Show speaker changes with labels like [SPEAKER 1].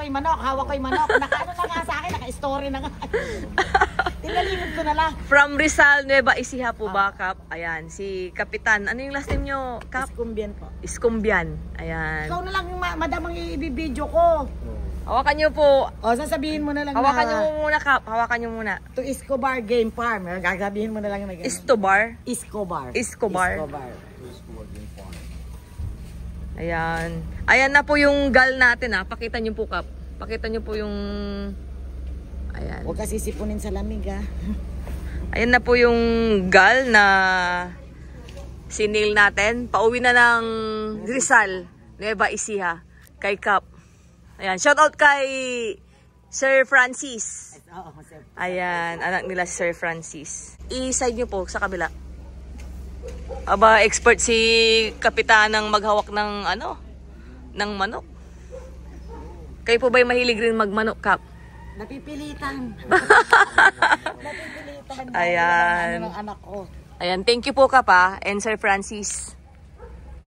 [SPEAKER 1] ko yung manok, hawak ko yung manok. Naka-ano na nga sa akin, naka-story na nga. Tinalikod ko na lang.
[SPEAKER 2] From Rizal, Nueva Ecija po ba, Kap? Ayan, si Kapitan. Ano yung last name nyo, Kap?
[SPEAKER 1] Iskumbian po.
[SPEAKER 2] Iskumbian. Ayan.
[SPEAKER 1] Ikaw na lang yung madam ang i-video ko.
[SPEAKER 2] Hawakan nyo po.
[SPEAKER 1] O, sasabihin mo na lang
[SPEAKER 2] Hawakan
[SPEAKER 1] na...
[SPEAKER 2] nyo muna, Kap. Hawakan nyo muna.
[SPEAKER 1] To Escobar Game Farm. Gagabihin mo na lang na gano'n.
[SPEAKER 2] Estobar.
[SPEAKER 1] Escobar.
[SPEAKER 2] Escobar.
[SPEAKER 1] Escobar.
[SPEAKER 2] Ayan. Ayan na po yung gal natin, ha. Pakita nyo po, Kap. Pakita nyo po yung... Ayan.
[SPEAKER 1] Huwag ka sisipunin sa lamig, ha.
[SPEAKER 2] Ayan na po yung gal na sinil natin. Pauwi na ng Rizal, Nueva Ecija, kay Kap. Ayan, shout out kay Sir Francis. Ayan, anak nila Sir Francis. I-side nyo po sa kabila. Aba, expert si Kapitanang maghawak ng ano, ng manok. Kayo po ba'y mahilig rin magmanok, Kap?
[SPEAKER 1] Napipilitan. Napipilitan.
[SPEAKER 2] Ayan.
[SPEAKER 1] Ng anak ko.
[SPEAKER 2] Ayan, thank you po, Kap, and Sir Francis.